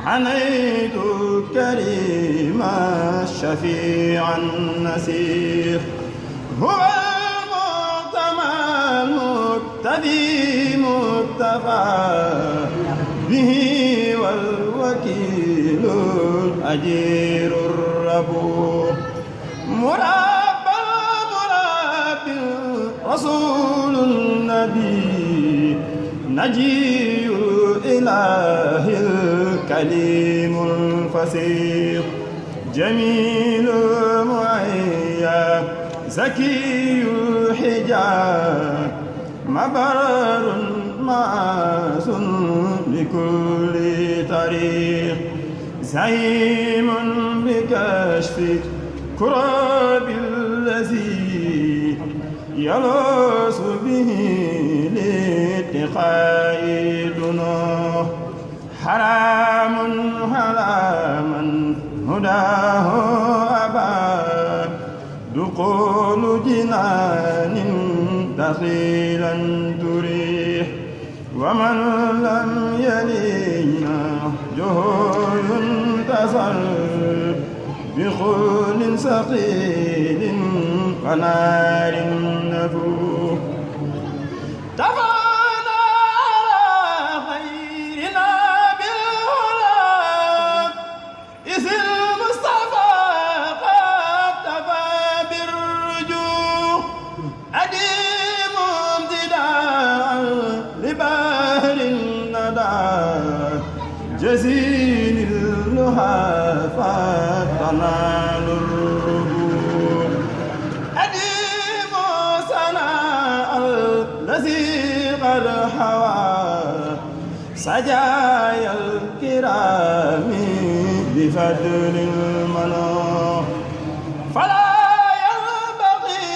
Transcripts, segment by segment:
حنيت كريم الشفيع النسير هو المعتمى المقتدي مكتفى به والوكيل الأجير الربوح مرابى رسول النبي نجي الإله الكليم الفصيح جميل معيا زكي الحجاب مبرر معصوم بكل طريق زعيم بكشف كرب الذي يلوس به لاتقاء دونه حرام على من هداه أبى دخول جنان دخيلا تريح ومن لم يلينا جهول تصل بخول ثقيل ونار نفوح تفانا على خيرنا بالهلا إذ المصطفى قد تفى بالرجوع أديم امتداء لبهر الندى جزيل اللهى فتنال الربوع أديم سناء الذي قد حوى سجايا الكرام بفضل المنى فلا ينبغي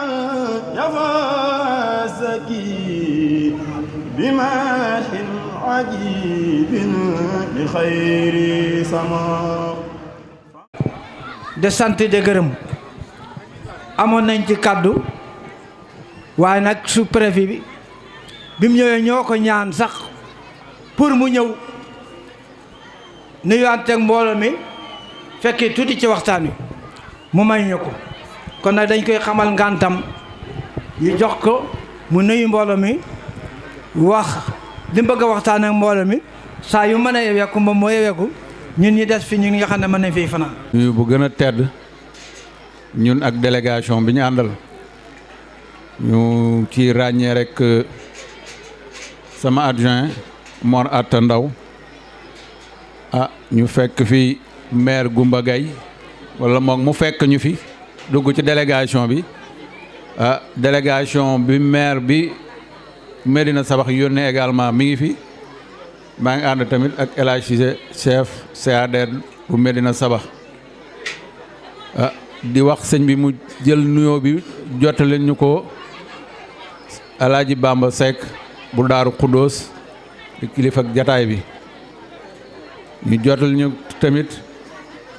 أن يفوز الزكي بماح عجيب بخير سما de sant de gërëm amoon nañ ci kàddu waaye nag sous-préfet bi mu ñëwee ñoo ko ñaan sax pour mu ñëw nuyuwanteeg mbooloo mi fekkee tuuti ci waxtaan wi mu may ñu ko kon nag dañ koy xamal ngantam yi jox ko mu nuyu mbooloo mi wax li mu bëgg a waxtaan ak mbooloo mi saa yu mën a yeweeku moom moo yeweeku ñun ñi des fi ñu nga xam ne mën nañ fiy fanaan. nuyu bu gën a tedd ñun ak délégation bi ñu àndal ñu ci ràññee rek sama adjoint Mor Atta Ndaw ñu fekk fi maire Goumba Gaye wala moom mu fekk ñu fi dugg ci délégation bi délégation bi maire bi Médina Sabax yónnee également mi ngi fi maa ngi ànd tamit ak El Hadj Cissé chef CADR bu Médina Sabax di wax sëñ bi mu jël nuyoo bi jottali ñu ko El Hadj Bamba Seck bu Daaru Xuddoos di kilifa ak jataay bi ñu jottali ñu tamit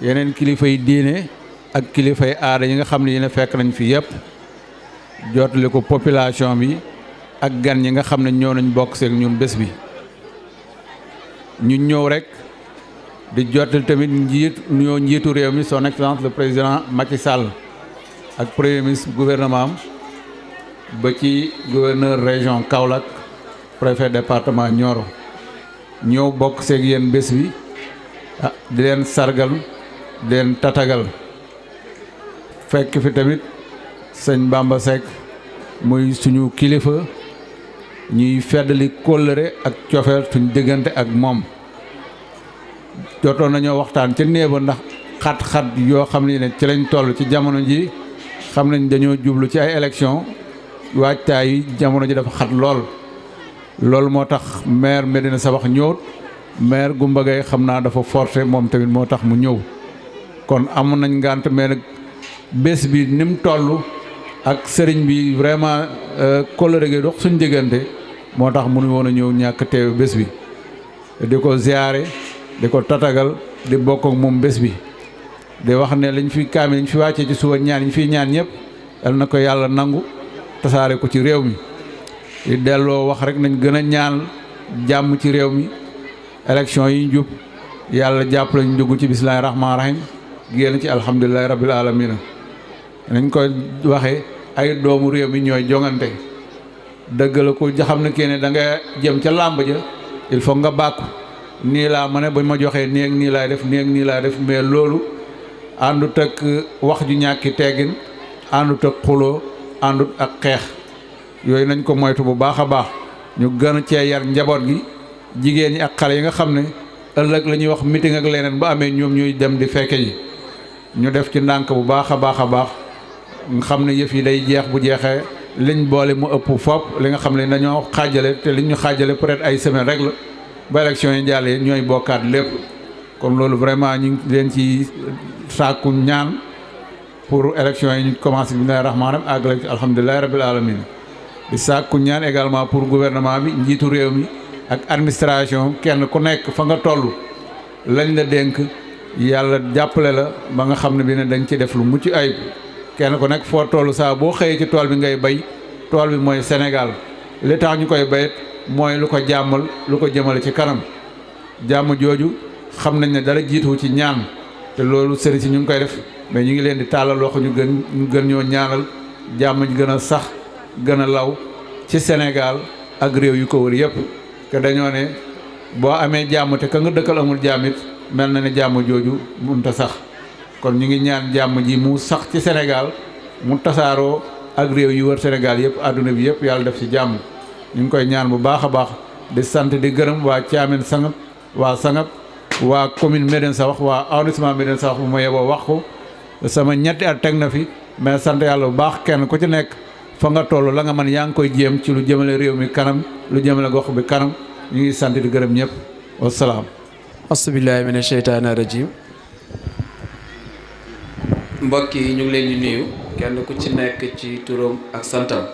yeneen kilifa yi diine ak kilifa yi aada yi nga xam ne yéen fekk nañ fi yëpp jottali ko population bi ak gan ñi nga xam ne ñëw nañ bokk seeg ñun bés bi ñu ñëw rek di jottali tamit njiitu réew mi son excellence le président Macky Sall ak premier ministre gouvernement am ba ci gouverneur région Kaolack préfet département Nioro ñëw bokk seeg yéen bés bi di leen sargal di leen tatagal fekk fi tamit sëñ Bamba Seck muy suñu kilifa ñuy feddali kóllëre ak cofeel suñ diggante ak moom jotoon nañoo waxtaan ca néeba ndax xat-xat yoo xam ne ci lañ toll ci jamono ji xam nañ dañoo jublu ci ay élection waajtaay yi jamono ji dafa xat loolu moo tax maire Médina Sabax ñëwut maire Goumba Gaye xam naa dafa forcé moom tamit moo tax mu ñëw kon amoon nañ ngànt mais nag bés bi ni mu toll ak sëriñ bi vraiment kóllëre gi dox suñ diggante moo tax mënu woon a ñëw ñàkk teew bés bi di ko ziyaare di ko tatagal di bokk ak moom bés bi di wax ne lañ fi kaami lañ fi wàccee ci suba ñaan ñu fiy ñaan ñëpp yal na ko yàlla nangu tasaare ko ci réew mi di delloo wax rek nañ gën a ñaan jàmm ci réew mi élection yi njub yàlla jàppale ñu dugg ci bismillahi rahmaani rahim génn ci alhamdulilahi rabbil alamina nañ koy waxee ay doomu réew mi ñooy jongante dëgg la ku xam ne kii ne da nga jëm ca làmb ja il faut nga bàkku nii laa ma ne ba ma joxee nii ak nii laay def nii ak nii laay def mais loolu àndut ak wax ju ñàkki teggin àndut ak xuloo àndut ak xeex yooyu nañ ko moytu bu baax a baax ñu gën cee yar njaboot gi jigéen ñi ak xale yi nga xam ne ëllëg la ñuy wax meeting ak leneen ba amee ñoom ñuy dem di fekke ji ñu def ci ndànk bu baax a baax a baax nga xam ne yëf yi day jeex bu jeexee liñ boole mu ëpp fopp li nga xam ne dañoo xaajale te liñ ñu xaajale peut-être ay semaine rek la ba élection yi jàllee ñooy bokkaat lépp kon loolu vraiment ñu ngi leen ci sàkku ñaan pour élection yi ñu commencé bismillahi rahmaani rahim àggale alhamdulilahi rabbil alamin di sàkku ñaan également pour gouvernement bi njiitu réew mi ak administration kenn ku nekk fa nga toll lañ la dénk yàlla jàppale la ba nga xam ne bi ne dañ ci def lu mucc ayib kenn ku nekk foo toll saa boo xëyee ci tool bi ngay bay tool bi mooy Sénégal li tax ñu koy bayit mooy lu ko jàmmal lu ko jëmale ci kanam jàmm jooju xam nañ ne dara jiitu ci ñaan te loolu sëriñ si ñu ngi koy def mais ñu ngi leen di tàllal loxo ñu gën ñoo ñaanal jàmm ji gën a sax gën a law ci Sénégal ak réew yu ko wër yëpp que dañoo ne boo amee jàmm te ka nga dëkkal amul jàmm it mel na ne jàmm jooju mënta sax kon ñu ngi ñaan jàmm ji mu sax ci Sénégal mu tasaaroo ak réew yu wër Sénégal yëpp àdduna bi yëpp yàlla def ci jàmm ñu ngi koy ñaan bu baax a baax di sant di gërëm waa Thiamène Sangap waa Sangap waa commune Médina Sabakh waa arrondissement Médina Sabakh bu ma yeboo wax ko sama ñetti at teg na fi mais sant yàlla bu baax kenn ku ci nekk fa nga toll la nga mën yaa ngi koy jéem ci lu jëmale réew mi kanam lu jëmale gox bi kanam ñu ngi sant di gërëm ñëpp wasalaam. asbillahi mina sheytaani rajim. mbokk yi ñu ngi leen di nuyu kenn ku ci nekk ci turam ak santam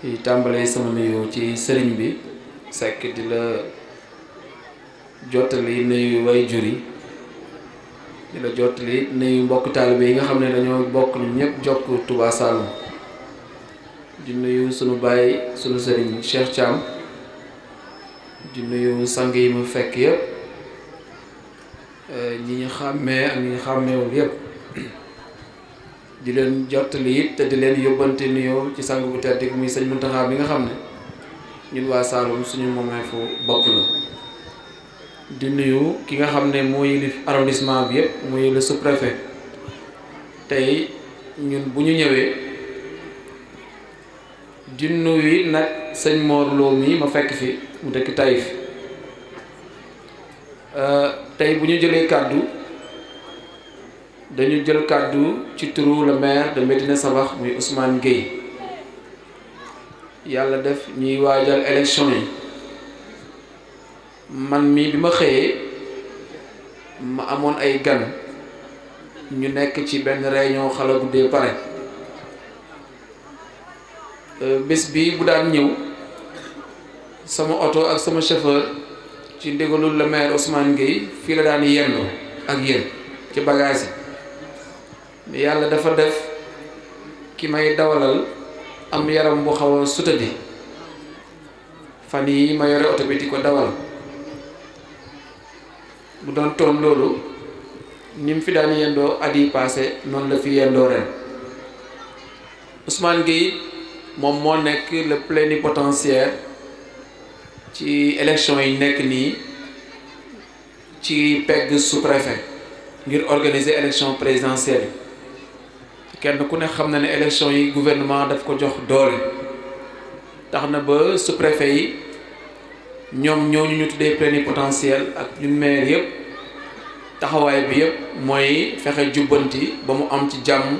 yi tàmbalee sama nuyu ci sëriñ bi Seck di la jottali nuyu way jur yi di la jottali nuyu mbokk taalibe yi nga xam ne dañoo bokk ñu ñëpp jokk Touba Saloum di nuyu sunu baay sunu sëriñ Cheikh Thiam di nuyu sang yi mu fekk yëpp ñi ñu xàmmee ak ñi ñu xàmmeewul yëpp di leen jottali it te di leen yóbbante nuyoo ci sang bu tedd muy sëñ Muntaxa bi nga xam ne ñun waa Saloum suñu moomee fu bopp la di nuyu ki nga xam ne moo yilif arrondissement bi yëpp muy le sous-préfet tey ñun bu ñu ñëwee di nuyu nag sëñ Mor Lo mi ma fekk fi mu dëkk Taïf tey bu ñu jëlee kàddu dañu jël kàddu ci turu le maire de Médina Sabakh muy Ousmane Gueye yàlla def ñuy waajal élection yi man mii bi ma xëyee ma amoon ay gan ñu nekk ci benn réunion xala guddee pare bés bi bu daan ñëw sama oto ak sama chauffeur ci ndigalul le maire Ousmane Gueye fii la daan yendoo ak yéen ci bagage yi mais yàlla dafa def ki may dawalal am yaram bu xaw a sutadi fan yi ma yore oto bi di ko dawal bu doon toon loolu ni mu fi daan yendoo at yi passé noonu la fi yendoo ren Ousmane Gueye moom moo nekk le plénipotentiaire ci élection yi nekk nii ci pegg sous-préfet ngir organiser élection présidentielle kenn ku ne xam na ne élection yi gouvernement daf ko jox doole tax na ba sous-préfet yi ñoom ñooñu ñu tuddee plénipotentiaire ak ñun maire yëpp taxawaay bi yëpp mooy fexe jubbanti ba mu am ci jàmm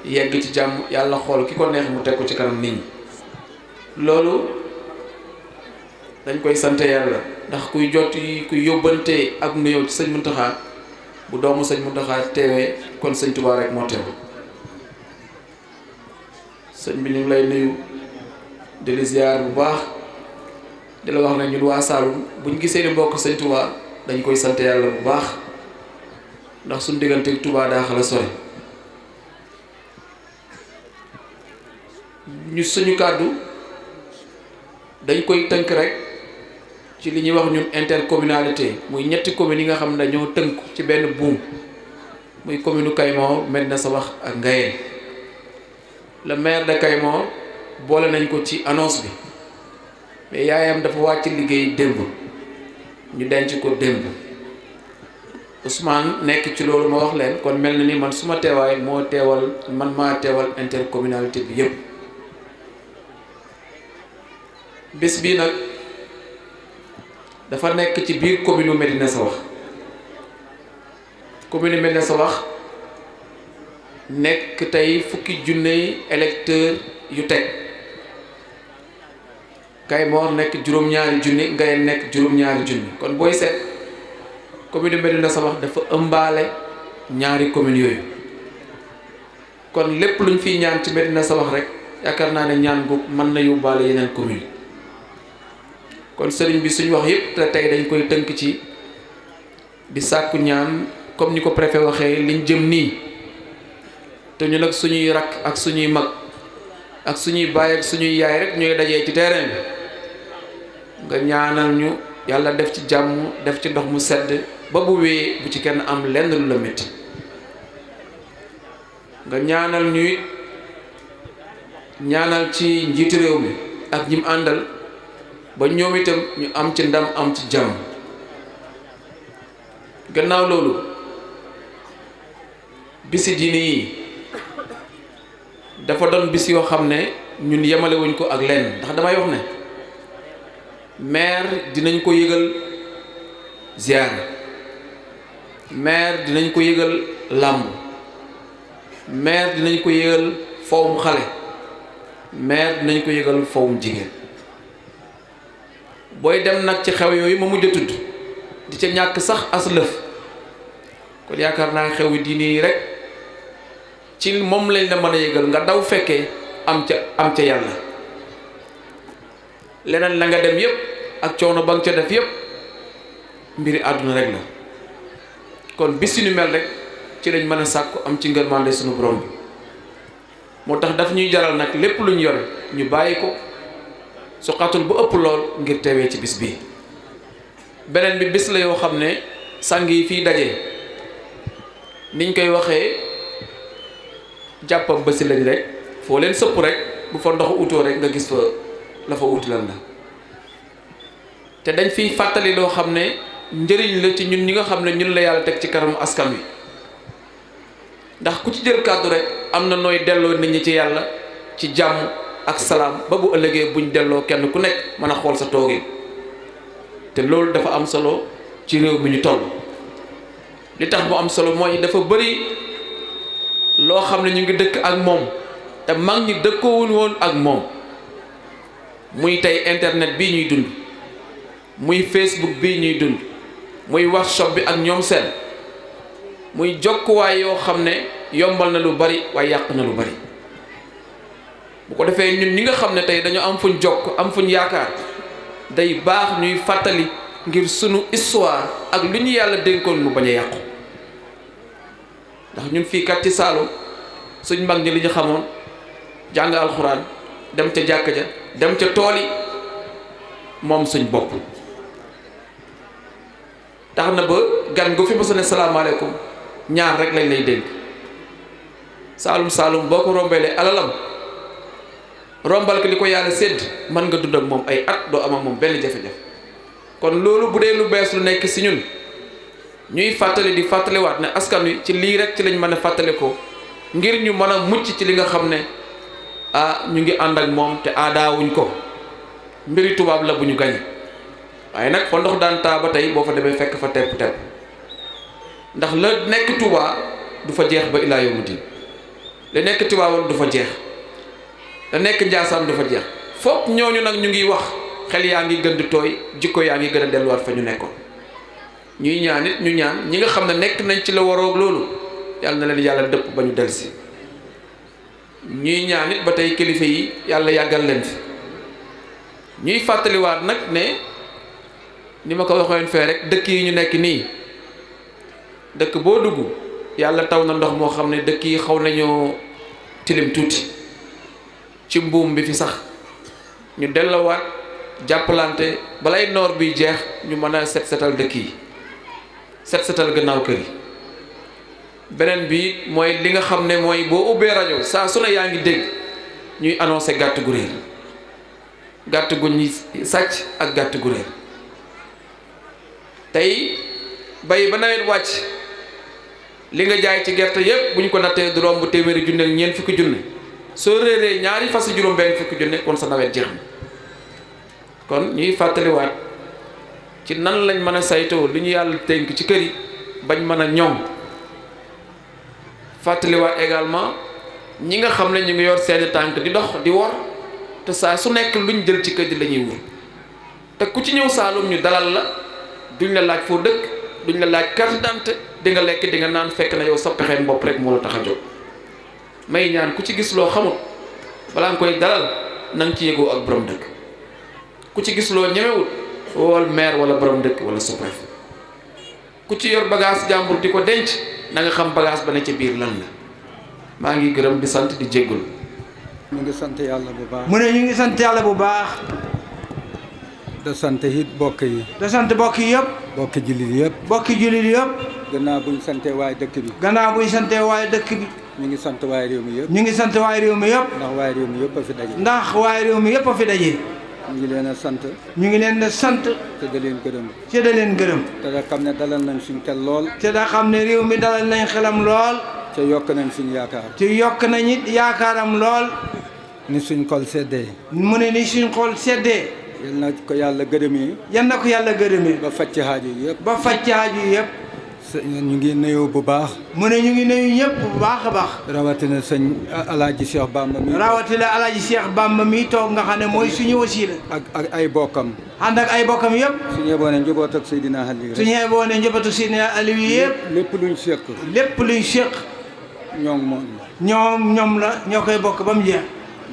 yegg ci jàmm yàlla xool ki ko neex mu teg ko ci kanam nit ñi loolu dañ koy sant yàlla ndax kuy kuy yóbbante ak nuyoo ci sëñ Muntaxa bu doomu sëñ Muntaxa teewee kon sëñ Tuubaa rek moo teew sëñ bi ñu ngi lay nuyu di la ziar bu baax di la wax ne ñun waa Saloum buñ gisee ni mbokk sëñ Tuubaa dañ koy sant yàlla bu baax ndax suñ diggante ak Tuubaa daa xala sore ñu suñu kàddu dañ koy tënk rek ci li ñuy wax ñun intercommunalité muy ñetti communes yi nga xam ne dañoo tënku ci benn buum muy commune u Kaymoor Médina Sabakh ak Ngayeen le maire de Kaymoor boole nañ ko ci annonce bi mais yaayam dafa wàcc liggéey démb ñu denc ko démb Ousmane nekk ci loolu ma wax leen kon mel na ni man suma teewaay maa teewal intercommunalité bi yépp bés bii nag dafa nekk ci biir commune u Médina Sabakh commune Médina Sabakh nekk tey fukki junne électeurs yu teg Kaymoor nekk juróom-ñaari junni Ngayeen nekk juróom-ñaari junni kon booy seet commune Médina Sabakh dafa ëmbaale ñaari communes yooyu kon lépp luñ fiy ñaan ci Médina Sabakh rek yaakaar naa ne ñaan gu mën na yóbbaale yeneen commune kon sëriñ bi suñ wax yépp te tey dañ koy tënk ci di sàkku ñaan comme ni ko préfet waxee liñ jëm nii te ñu nag suñuy rakk ak suñuy mag ak suñuy baay ak suñuy yaay rek ñooy dajee ci terrain bi nga ñaanal ñu yàlla def ci jàmm def ci ndox mu sedd ba bu wee bu ci kenn am lenn lu la métti nga ñaanal ñuy ñaanal ci njiitu réew mi ak ñim àndal ba ñoom itam ñu am ci ndam am ci jàmm gannaaw loolu bisi diine yi dafa doon bis yoo xam ne ñun yemale wuñ ko ak lenn ndax damay wax ne maire dinañ ko yëgal ziar maire dinañ ko yëgal làmb maire dinañ ko yëgal fowum xale maire dinañ ko yëgal fowum jigéen booy dem nag ci xew yooyu ma mujj a tudd di ca ñàkk sax as lëf kon yaakaar naa xew diine yi rek ci moom lañ la mën a yëgal nga daw fekkee am ca yàlla leneen la nga dem yépp ak coono ba nga ca def yépp mbiri àdduna rek la kon bis yu ni mel rek ci lañ mën a sàkku am ci ngërmande sunu borom bi moo tax daf ñuy jaral nag lépp lu ñu yore ñu bàyyi ko su xatul bu ëpp lool ngir teewee ci bis bii beneen bi bis la yoo xam ne sang yi fii daje niñ koy waxee jàppam bësi lañ rek foo leen sëpp rek bu fa ndox utoo rek nga gis fa la fa uti lan la te dañ fiy fàttali loo xam ne njëriñ la ci ñun ñi nga xam ne ñun la yàlla teg ci kanamu askan wi ndax ku ci jël kàddu rek am na nooy delloo nit ñi ci yàlla ci jàmm ak salaam ba bu ëllëgee buñ delloo kenn ku nekk mën a xool sa toogin te loolu dafa am solo ci réew mi ñu toll li tax mu am solo mooy dafa bëri loo xam ne ñu ngi dëkk ak moom te mag ñi dëkkoowul woon ak moom muy tey internet bii ñuy dund muy Facebook bii ñuy dund muy WhatsApp bi ak ñoom seen muy jokkuwaay yoo xam ne yombal na lu bari waaye yàq na lu bari bu ko defee ñun ñi nga xam ne tey dañu am fuñ jokk am fuñ yaakaar day baax ñuy fàttali ngir sunu histoire ak lu ñu yàlla dénkoon mu bañ a yàqu ndax ñun fii kat ci Saalum suñ mag ñi li ñu xamoon jàng alxuraan dem ca jàkka ja dem ca tool yi moom suñ bopp tax na ba gan gu fi mësa ne salaamaaleykum ñaar rek lañ lay dénk Saalum boo ko rombeelee alalam rombal ko li ko yàlla sédd mën nga dund ak moom ay at doo am ak moom benn jafe-jafe kon loolu bu dee lu bees lu nekk si ñun ñuy fàttali di fàttaliwaat ne askan wi ci lii rek ci lañ mën a fàttali ko ngir ñu mën a mucc ci li nga xam ne ñu ngi ànd ak moom te aadaawuñ ko mbiri tubaab la bu ñu gañ waaye nag fa ndox daan taa ba tey boo fa demee fekk fa tepp ndax la nekk Tuubaa du fa jeex ba ilaa yawmu diin la nekk Tiwaawan du fa jeex la nekk Njaasaan du fa jeex foog ñooñu nag ñu ngi wax xel yaa ngi gën di tooy jikko yaa ngi gën a delluwaat fa ñu nekkoon ñuy ñaan it ñu ñaan ñi nga xam ne nekk nañ ci la waroog loolu yàlla na leen yàlla dëpp ba ñu delsi ñuy ñaan it ba tey kilifa yi yàlla yàggal leen fi ñuy fàttaliwaat nag ne ni ma ko waxoon fee rek dëkk yi ñu nekk nii dëkk boo dugg yàlla taw na ndox moo xam ne dëkk yi xaw nañoo tilim tuuti ci mbuum bi fi sax ñu dellowaat jàppalante balay noor bi jeex ñu mën a set setal dëkk yi set setal gannaaw kër yi. beneen bi mooy li nga xam ne mooy boo ubbee rajo saa su ne yaa ngi dégg ñuy annoncé gàtt gu réer gàtt gu ñuy sàcc ak gàtt gu réer tey bay ba nawet wàcc li nga jaay ci gerte yépp bu ñu ko nattee du romb téeméeri junne ak ñeent fukki junne soo réeree ñaari fas juróom benn fukki junne kon sa nawet jeex na kon ñuy fàttaliwaat ci nan lañ mën a saytoo li ñu yàlla tënk ci kër yi bañ mën a ñoŋ fàttaliwaat également ñi nga xam ne ñu ngi yor seeni tànk di dox di wor te saa su nekk luñ jël ci kër gi la ñuy wër te ku ci ñëw Saalum ñu dalal la duñ la laaj foo dëkk duñ la laaj carte d'identité di nga lekk di nga naan fekk na yow sa pexeen bopp rek moo la tax a jóg may ñaan ku ci gis loo xamut balaa nga koy dalal na nga ci yëgoo ak borom dëkk ku ci gis loo ñemewut wool maire wala borom dëkk wala sous-préfet ku ci yor bagage jàmbur di ko denc na nga xam bagage ba ne ci biir lan la maa ngi gërëm di sant di jéggul ñu ngi sant yàlla bu baax. mu ne ñu ngi sant yàlla bu baax. da sant it bokk yi. da sant bokk yi yëpp. bokki jullit yëpp. bokki jullit yëpp. gannaaw buñ santee waaye dëkk bi. gannaaw buñ santee waaye dëkk bi. ñu ngi sant waaye réew mi yëpp. ñu ngi sant waaye réew mi yëpp. ndax waaye réew mi yëpp a fi daje. ndax waaye réew mi yëpp a fi daje. ñu ngi leen a sant. ñu ngi leen a sant. te da leen gërëm. te da leen gërëm. te da xam ne dalal nañ suñ xel lool. te da xam ne réew mi dalal nañ xelam lool. te yokk nañ suñ yaakaar. te yokk nañ it yaakaaram lool. ni suñ xol seddee. mu ne ni suñ xol seddee. yal na ko yàlla gërëmee. yal na ko yàlla gërëmee. ba faj ci xaaju yëpp. ba faj ci xaaju yëpp. ñu ngi nuyoo bu baax. mu ne ñu ngi nuyu ñëpp bu baax a baax. rawatina sëñ Alaaji Cheikh Bamba mi. rawatina Alaaji Cheikh Bamba mi toog nga xam ne mooy suñu wasiila. ak ay bokkam. ànd ak ay bokkam yëpp. suñu yeboo ne njaboot ak Seydina Aliou. suñu yeboo ne njabootu Seydina Aliou yëpp. lépp luñ séq. lépp luñ séq. ñoom la ñoo koy bokk ba mu jeex.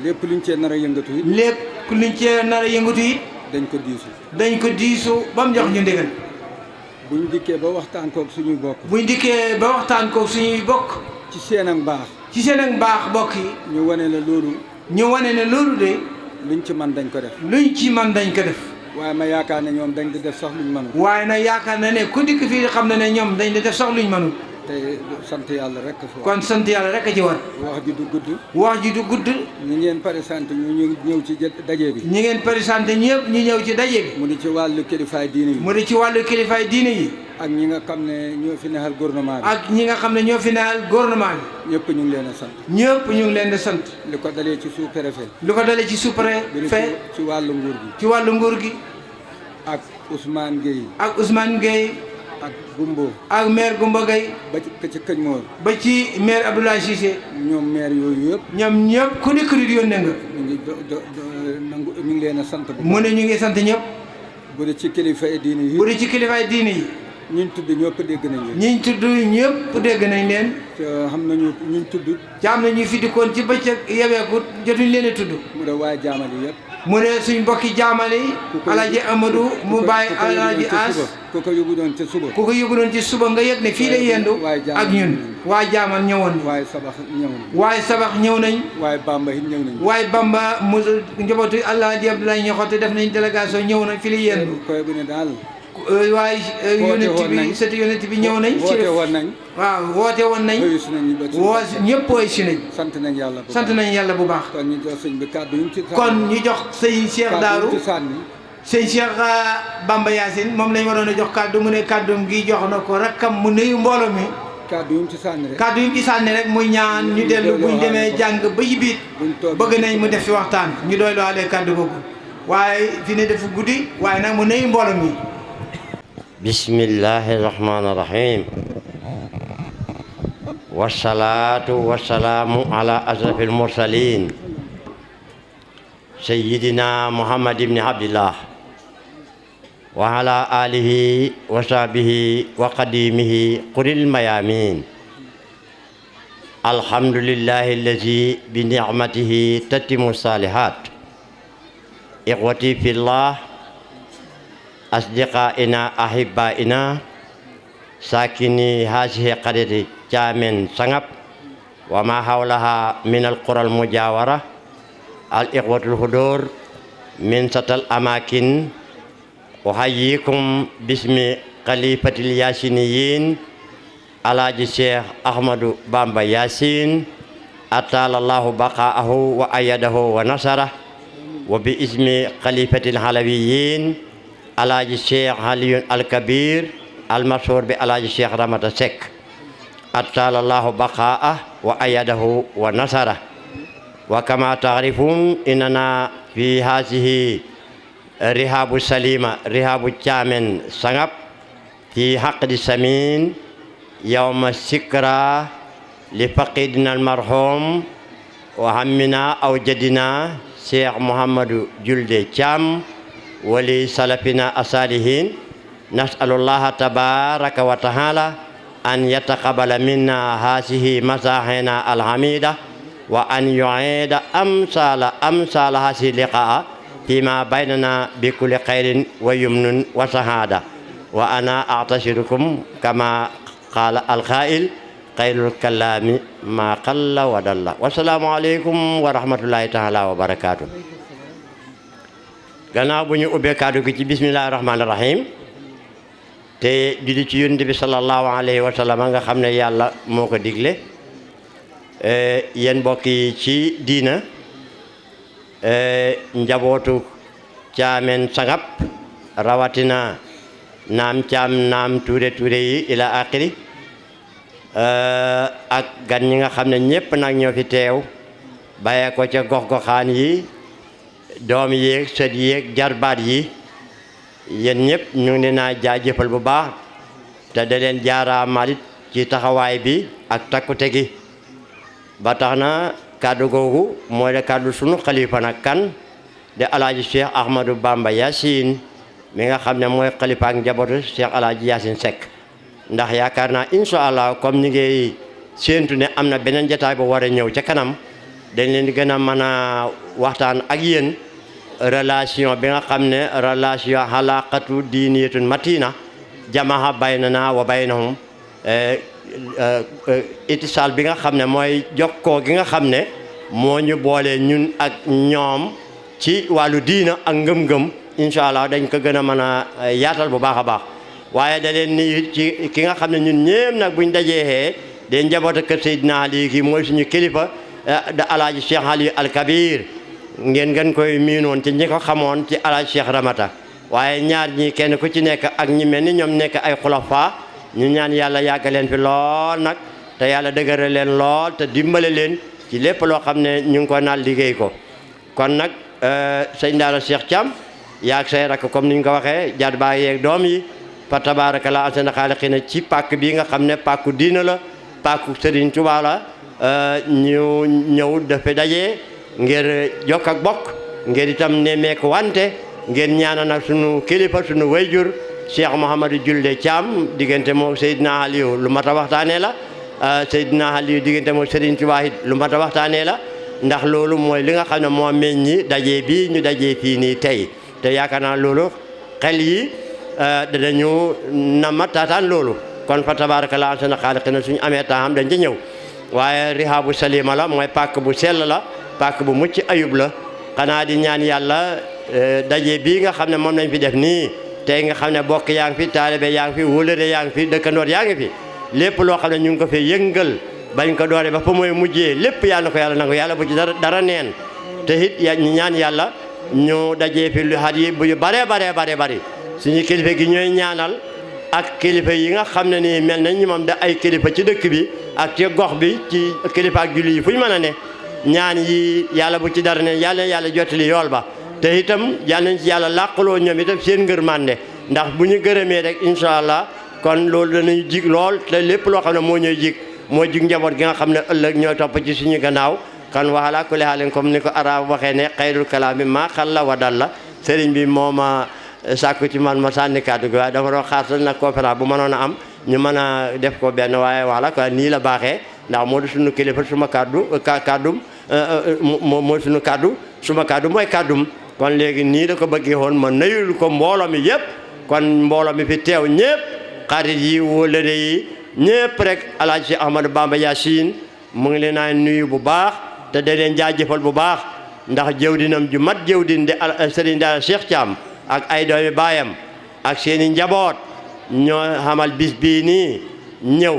lépp luñ cee nar a yëngatu it. lépp luñ cee nar a yëngatu it. dañ ko diisu. dañ ko diisu ba mu jox ñu ndigal. buñ dikkee ba waxtaan koog suñuy bokk. buñ dikkee ba waxtaan koog suñuy bokk. ci seen ak baax. ci seen ak baax bokk yi. ñu wane la loolu. ñu wane ne loolu de. luñ ci man dañ ko def. luñ ci man dañ ko def. waaye ma yaakaar ne ñoom dañ di def sax luñ mënul. waaye nag yaakaar na ne ku dikk fii xam na ne ñoom dañ di def sax luñ mënul. te sant yàlla rek fa. kon sant yàlla rek a ci war. wax ji du gudd. wax ji du gudd. ñi ngeen présenté ñu ñëw ci daje bi. ñi ngeen présenté ñëpp ñu ñëw ci daje bi. mu di ci wàllu kilifaay diine yi. mu di ci wàllu kilifaay diine yi. ak ñi nga xam ne ñoo fi neexal gouvernement bi. ak ñi nga xam ne ñoo fi neexal gouvernement bi. ñëpp ñu ngi leen a sant. ñëpp ñu ngi leen di sant. li ko dalee ci sous-préfet. li ko dalee ci sous-préfet. ci wàllu nguur gi. ci wàllu nguur gi. ak Ousmane Gueye. ak Ousmane Gueye. ak Gumbo. ak maire Gumba Gueye. ba ci Këñ Moor. ba ci maire Abdoulaye Cissé. ñoom maire yooyu yëpp. ñoom ñëpp ku nekk nit yónnee nga. ñu ngi leen a sant bu baax. mu ne ñu ngi sant ñëpp. bu dee ci kilifaay diine yi. bu dee ci kilifaay diine yi. ñiñ tudd ñëpp dégg nañ leen. ñiñ tudd ñëpp dégg nañ leen. te xam nañu ñiñ tudd. ci am na ñu fi dikkoon ci bëccëg yebeekut jotuñ leen a tudd. mu de waaye jaamali yëpp. mu ne suñ mbokki jaamale yi. Alaaji Amadou mu bàyyi Alaaji As. ku ko yóbbu doon ca suba. ku ko yóbbu doon ci suba nga yëg ne fii la yendu. ak ñun waaye jaamal ñëwoon. waaye sabax ñëw nañ. waaye sabax ñëw nañ. waaye Bamba it ñëw nañ. waaye Bamba mu njabootu Alaaji Abdoulaye ñoxote def nañ délégation ñëw nañ fii la yendu. koy bu ne daal. waaye yonent bi sëti yonent bi ñëw nañ. woote woon nañ. waaw woote woon nañ. woo ñëpp woy si nañ. sant nañ yàlla bu baax. sant nañ yàlla bu baax. kon ñu jox sëñ bi kàddu yu ñu ci. kon ñu jox sëñ Cheikh Daaru sëñ Cheikh Bamba Yacine moom lañ waroon a jox kàddu mu ne kàddum gi jox na ko rakkam mu nuyu mbooloo mi. kàddu yu mu ci sànni rek. kàddu yu mu ci sànni rek muy ñaan ñu dellu buñ demee jàng ba yibiit bëgg nañ mu def fi waxtaan ñu doy loolee kàddu googu waaye fi ne defu guddi waaye nag mu nuyu mbooloo mi. bismillahi rahmaani rahim. wasalaatu wasalaamu ala asrafil mursalin sayyidina Muhammad ibni Abdillah wa ala alihi wa sahbihi wa qadimihi quril mayamin. alhamdulillahi allazi bi ni'matihi tatimu salihat. ikhwati fillah, asdiqaina ahibbaina, sakini hasihi qaryati Camen Sangap wa ma hawlaha min al qural mujawara. al ikhwatul hudur min satal amakin uhayyikum bismi khalifatil yasiniyin alaaji Cheikh Ahmadou Bamba Yasin atalallahu baqaahu wa ayadahu wa nasara wa bi ismi khalifatil halawiyin alaaji Cheikh Aliyun Alkabir almasur bi alaaji Cheikh Ramata Seck atalallahu baqaah wa ayadahu wa nasara wa kama taarifun inana fi hasihi rihabu salima rihabu camen sangap fi haqdi samin yawma sikra li faqidina almarhum wa hammina aw jadina Cheikh Mouhamadou Julde Thiam wali salafina asalihin nas'alullaha tabaraka wa taala an yataqabbala minna hasihi masahina alhamida wa an yu'ida amsala hasihi liqa'a fima baynana bi kulli khairin wa yumnun wa sahada wa ana a'tasirukum kama qala al-qa'il khairul kalami ma qalla wa dalla wasalaamu aleykum wa rahmatullahi taala wa barakatuh. gannaaw bu ñu ubbee kàddu gi ci bismillahi rahmaani rahim te julli ci yonent bi sallallahu alayhi wa sallam nga xam ne yàlla moo ko digle yéen mbokk yi ci diina njabootu caamen sangap rawatina naam caam naam tuure yi ila axiri ak gan ñi nga xam ne ñépp nag ñoo fi teew bàyyee ko ca gox-goxaan yi doom yéeg sët yéeg jarbaat yi yéen ñëpp ñu ngi leen a jaajëfal bu baax te da leen jaaraamalit ci taxawaay bi ak takkute gi ba tax na kàddu googu mooy de kàddu sunu xalifa nag kan de alaaji Cheikh Ahmadou Bamba Yasin mi nga xam ne mooy xalifa ak njabootu Cheikh alaaji Yasin Seck ndax yaakaar naa incha allah comme ni ngay séentu ne am na beneen jataay bu war a ñëw ca kanam dañ leen di gën a mën a waxtaan ak yéen relation bi nga xam ne relation halaqatu diiniyatun matina jamaha baynana wa baynahum itisal bi nga xam ne mooy jokkoo gi nga xam ne moo ñu boole ñun ak ñoom ci wàllu diina ak ngëm-ngëm incha allah dañ ko gën a mën a yaatal bu baax a baax waaye da leen ni ci ki nga xam ne ñun ñépp nag buñ dajee de njaboot ak kër Seydina Ali gi mooy suñu kilifa da alaaji Cheikh Ali Alkabir ngeen gën koy miinoon ci ñi ko xamoon ci alaaji Cheikh Ramata waaye ñaar ñi kenn ku ci nekk ak ñi mel ni ñoom nekk ay xulafa ñu ñaan yàlla yàgg leen fi lool nag te yàlla dëgëral leen lool te dimbale leen ci lépp loo xam ne ñu ngi ko naal liggéey ko kon nag sëñ Daara Cheikh Thiam yaag say rakk comme ni ñu ko waxee jaat baa yeeg doom yi fa tabarakallah ahsana xaaliqiina ci pàkk bii nga xam ne pàkku diina la pàkku Serigne Touba la ñu ñëw dafa daje ngir jokk ak bokk ngir itam nemmeeku wante ngeen ñaanal nag sunu kilifa sunu wayjur Cheikh Mouhamadou Julde Thiam diggante moom Seydina Aliou lu mat a waxtaanee la Seydina Aliou diggante moom Serigne Touba it lu mat a waxtaanee la ndax loolu mooy li nga xam ne moo meññi daje bii ñu daje fii nii tey te yaakaar naa loolu xel yi danañu nama taataan loolu kon fa tabarakallah ahsana xaaliqiina suñu amee temps dañ ca ñëw waaye rihabu salima la mooy pàkk bu sell la pàkk bu mucc ayub la xanaa di ñaan yàlla daje bii nga xam ne moom lañ fi def nii tey nga xam ne bokk yaa ngi fi taalibe yaa ngi fi wóolëre yaa ngi fi dëkkandoor yaa ngi fi lépp loo xam ne ñu ngi ko fi yëngal bañ ko doore ba fa mooy mujjee lépp yàlla na ko yàlla nangu yàlla bu ci dara neen te it ñu ñaan yàlla ñu dajee fi lu xat yi bu yu bare bari suñu kilifa gi ñooy ñaanal ak kilifa yi nga xam ne nii mel nañ moom da ay kilifa ci dëkk bi ak ci gox bi ci kilifa ak julli yi fu ñu mën a ne ñaan yi yàlla bu ci dara ne yàlla jottali yool ba te itam yal nañ ci yàlla làqaloo ñoom itam seen ngërmande ndax bu ñu gërëmee rek incha allah kon loolu danañu jig lool te lépp loo xam ne moo ñooy jig moo jig njaboot gi nga xam ne ëllëg ñooy topp ci suñu gannaaw kon waxalaa kulli haalin comme ni ko arab waxee ne xayrul kalaami maa xalla wa dalla sëriñ bi mooma sàkku ci man ma sànni kàddu gi waaye dafa doon xaar nag conférence bu mënoon a am ñu mën a def ko benn waaye voilà quoi nii la baaxee ndax moo di suñu kilifa suma kàddum moo suñu kàddu suma kàddu mooy kàddum kon léegi nii da ko bëggee woon ma nuyul ko mbooloo mi yëpp kon mbooloo mi fi teew ñëpp xarit yi wóolëre yi ñëpp rek alaaji Cheikh Ahmadou Bamba Yasin mu ngi leen a nuyu bu baax te da leen jaajëfal bu baax ndax jëwdinam ju mat jëwdin di Serigne Daara Cheikh Thiam ak ay doomi baayam ak seeni njaboot ñoo xamal bis bii nii ñëw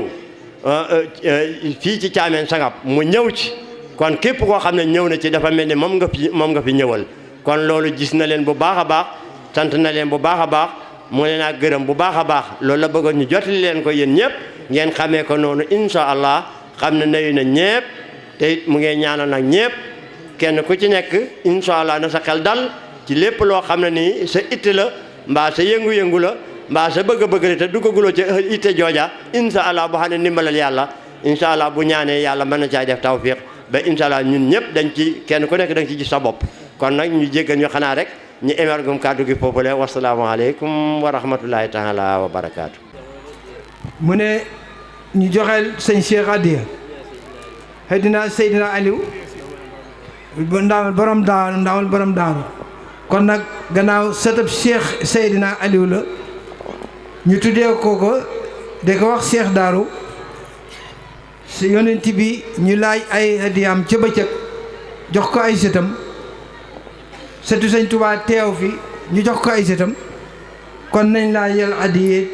fii ci Thiamène Sangap mu ñëw ci kon képp koo xam ne ñëw na ci dafa mel ni moom nga fi ñëwal kon loolu gis na leen bu baax a baax sant na leen bu baax a baax mu leen a gërëm bu baax a baax loolu la bëggoon ñu jotali leen ko yéen ñëpp ngeen xamee ko noonu incha allah xam ne nuyu na ñëpp te it mu ngeen ñaanal nag ñëpp kenn ku ci nekk incha allah na sa xel dal ci lépp loo xam ne nii sa itte la mbaa sa yëngu-yëngu la mbaa sa bëgg-bëgg la te duggaguloo ci itte jooja incha allah bu xam ne ndimbalal yàlla incha allah bu ñaanee yàlla mën na caa def tawfiq ba incha allah ñun ñëpp dañ ci kenn ku nekk da nga ci gis sa bopp kon nag ñu jéggal ñu xanaa rek ñu émergum kàddu gi foofule wasalaamaaleykum wa rahmatullahi taala wa barakaatu. mu ne ñu joxeel sëñ Cheikh Adiya Seydina Seydina Aliou ndaamal borom daaru kon nag gannaaw sëtëb Cheikh Seydina Aliou la ñu tuddee ko de ko wax Cheikh Daaru si yonent bi ñu laaj ay hadiyaam ca bëccëg jox ko ay sëtam sëtu sëñ Tuubaa teew fi ñu jox ko ay sëtam kon nañ laa yel adiyee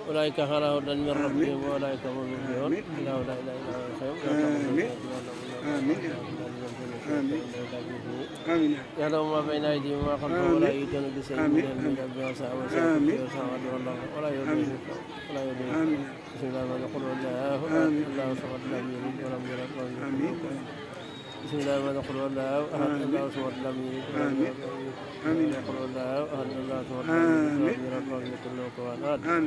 أولئك على هدى من ربهم وأولئك هم المفلحون لا إله إلا هو يعلم ما بين أيديهم وما خلفهم ولا يؤتون بشيء من علمه إلا بما شاء ولا يؤذيه بسم الله الرحمن الرحيم قل الله أحد الله الصمد لم يلد ولم يولد ولم يكن له بسم الله الرحمن الرحيم قل الله أحد الله الصمد لم يلد ولم يولد قل الله أحد الله الصمد لم يلد ولم يكن له كفوا أحد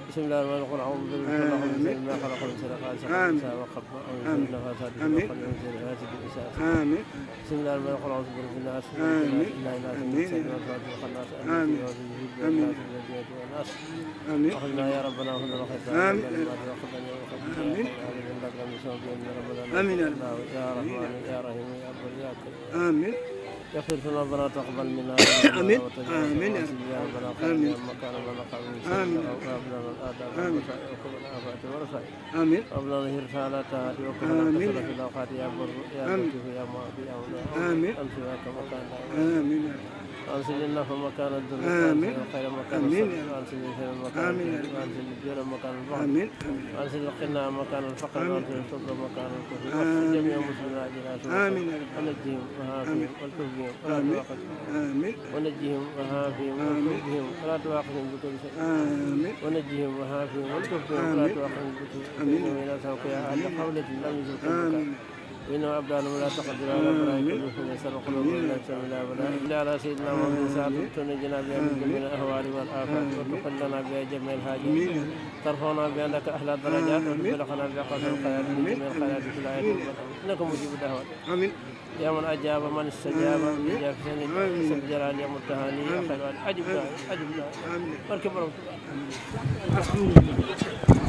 بسم الله الرحمن الرحيم أعوذ بالله من ما خلق من شر حاسد إذا وقب أعوذ بالله فاسد وقد من شر حاسد إذا بسم الله الرحمن الرحيم أعوذ بالله من الناس لا إله إلا الله الفاتح والخناس وخذنا يا ربنا وخذنا الخير آمين يا رحمن يا رحيم يا رب يا كريم آمين يغفر لنا ربنا تقبل منا آمين آمين يا ربنا آمين مكان لنا قبل آمين ربنا الآداب وكل الآفات والرسائل آمين ربنا ظهر رسالتها وكل كسر في الأوقات يا بر يا لطيف يا معافي يا مولانا آمين أمسك مكان آمين أنزل لنا في مكان الدنيا آمين خير مكان الصبر وأنزل خير مكان وأنزل الدين مكان الفقر آمين وأنزل القنا مكان الفقر وأنزل الصبر مكان الكفر وأنزل جميع المسلمين أجمعين آمين ونجهم وهافهم والتوفيهم ولا تواخذهم آمين ونجهم وهافهم والتوفيهم ولا تواخذهم بكل شيء آمين ونجهم وهافهم والتوفيهم ولا تواخذهم بكل شيء آمين وإلى توقيع أهل قولة لم يزلكم وإنما أبدانهم لا تقدر على برائك بكل يسر قلوبهم لا يسمى لا بلا إلا على سيدنا محمد سعد تنجنا بها من جميع الأهوال والآفات وتقلنا بها جميع الحاجات ترفعنا بأنك أهل الدرجات وتبلغنا بأقصى الخيرات من جميع الخيرات في الآيات والمدام إنك مجيب الدعوات آمين يا من أجاب من استجاب بجاه سنة سب جلال يا متهاني يا خير أجب أجب أجب أجب أجب